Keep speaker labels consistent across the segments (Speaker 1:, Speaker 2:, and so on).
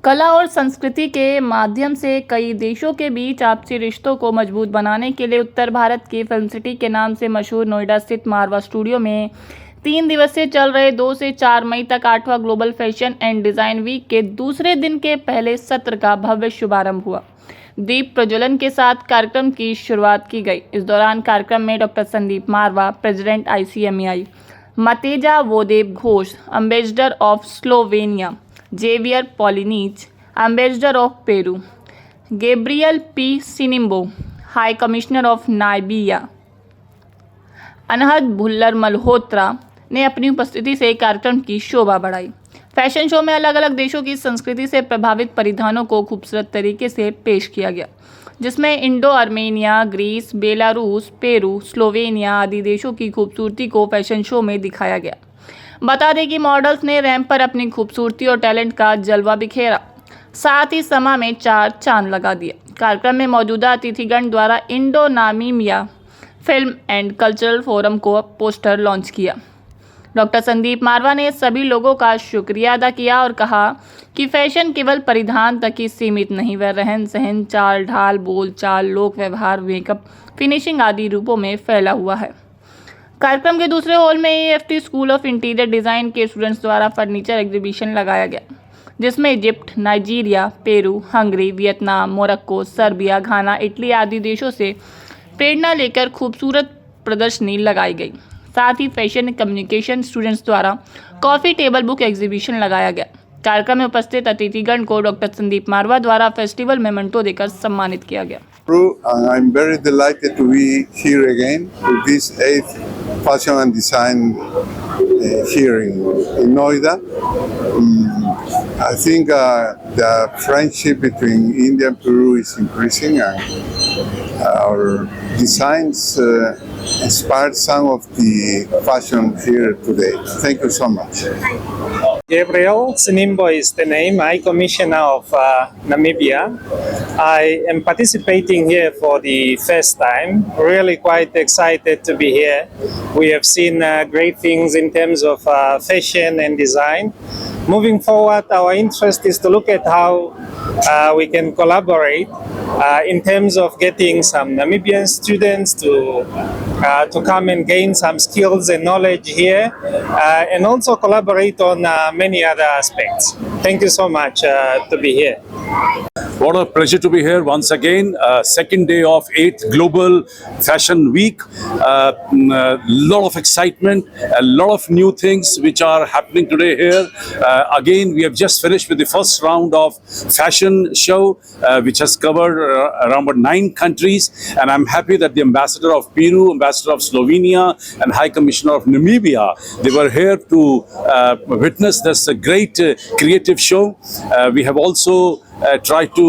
Speaker 1: कला और संस्कृति के माध्यम से कई देशों के बीच आपसी रिश्तों को मजबूत बनाने के लिए उत्तर भारत की फिल्म सिटी के नाम से मशहूर नोएडा स्थित मारवा स्टूडियो में 3 दिवसीय चल रहे 2 से 4 मई तक 8वां global fashion and design week के दूसरे दिन के पहले सत्र का भव्य शुभारंभ हुआ। दीप प्रज्वलन के साथ कार्यक्रम की शुरुआत की गई। इस दौरान कार्यक्रम में doctor Sandeep Marwah, president ICMEI, Mateja Vodeb Ghosh, ambassador of Slovenia, Javier Paulinich, ambassador of Peru, Gabriel P. Sinimbo, high commissioner of Namibia, Anhad Bhullar Malhotra ने अपनी उपस्थिति से कार्यक्रम की शोभा बढ़ाई। फैशन शो में अलग अलग देशों की संस्कृति से प्रभावित परिधानों को खूबसूरत तरीके से पेश किया गया, जिसमें Indo Armenia, Greece, Belarus, Peru, Slovenia आदि देशों की खूबसूरती को फैशन शो में दिखाया गया। बता दें कि मॉडल्स ने रैंप पर अपनी खूबसूरती और टैलेंट का जलवा बिखेरा, साथ ही समा में 4 चांद लगा दिए। कार्यक्रम में मौजूदा अतिथिगण द्वारा Indo Namibia film and cultural forum को पोस्टर लॉन्च किया। डॉक्टर संदीप मारवा ने सभी लोगों का शुक्रिया अदा किया और कहा कि फैशन केवल परिधान तक ही सीमित नहीं, वह रहन सहन, चाल ढाल, बोल चाल, लोक व्यवहार, मेकअप, फिनिशिंग आदि रूपों में फैला हुआ है। कार्यक्रम के दूसरे हॉल में AFT school of interior design के स्टूडेंट्स द्वारा फर्नीचर एग्जीबिशन लगाया गया, जिसमें Egypt, Nigeria, Peru, Hungary, Vietnam, Morocco, Serbia, Ghana, Italy आदि देशों से प्रेरणा लेकर खूबसूरत प्रदर्शनी लगाई गई। साथ ही फैशन कम्युनिकेशन स्टूडेंट्स द्वारा कॉफ़ी टेबल बुक एग्जीबिशन लगाया गया। कार्यक्रम में उपस्थित अतिथिगण को डॉक्टर संदीप मारवा द्वारा फेस्टिवल मेमेंटो देकर सम्मानित किया गया।
Speaker 2: I'm very delighted to be here again with this 8th Fashion and Design here in Noida. I think the friendship between India and Peru is increasing, and our designs inspired some of the fashion here today. Thank you so much.
Speaker 3: Gabriel Sinimbo is the name, High Commissioner of Namibia. I am participating here for the first time. Really quite excited to be here. We have seen great things in terms of fashion and design. Moving forward, our interest is to look at how we can collaborate in terms of getting some Namibian students to come and gain some skills and knowledge here, and also collaborate on many other aspects. Thank you so much to be here.
Speaker 4: What a pleasure to be here once again. Second day of 8th Global Fashion Week. Lot of excitement, a lot of new things which are happening today here. Again, we have just finished with the first round of fashion show, which has covered around 9 countries. And I'm happy that the Ambassador of Peru, Ambassador of Slovenia, and High Commissioner of Namibia, they were here to witness this great creative show. We have also try to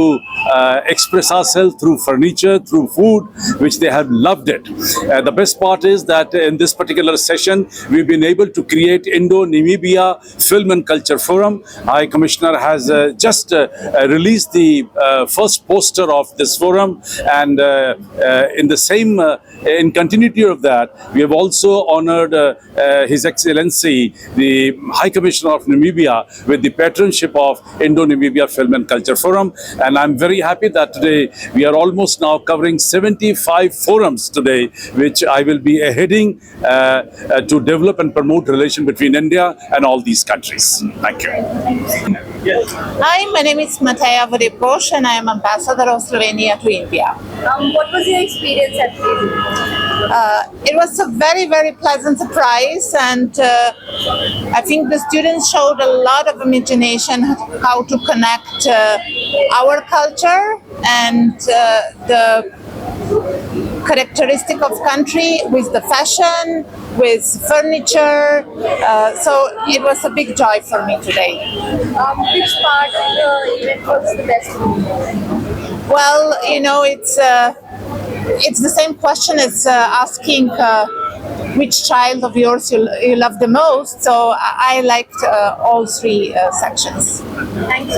Speaker 4: express ourselves through furniture, through food, which they have loved it. The best part is that in this particular session, we've been able to create Indo-Namibia Film and Culture Forum. High Commissioner has just released the first poster of this forum, and in the same, in continuity of that, we have also honored His Excellency, the High Commissioner of Namibia, with the patronship of Indo-Namibia Film and Culture Forum. And I'm very happy that today we are almost now covering 75 forums today, which I will be heading to develop and promote relation between India and all these countries. Thank you.
Speaker 5: Hi, my name is Mateja Vodipoš and I am Ambassador of Slovenia to India.
Speaker 6: What was your experience at Peru?
Speaker 5: It was a very, very pleasant surprise, and I think the students showed a lot of imagination how to connect our culture and the characteristic of country with the fashion, with furniture. So it was a big joy for me today.
Speaker 6: Which part of the event was the best for you?
Speaker 5: Well, you know, it's the same question as asking which child of yours you love the most. So I liked all 3 sections.
Speaker 6: Thank you.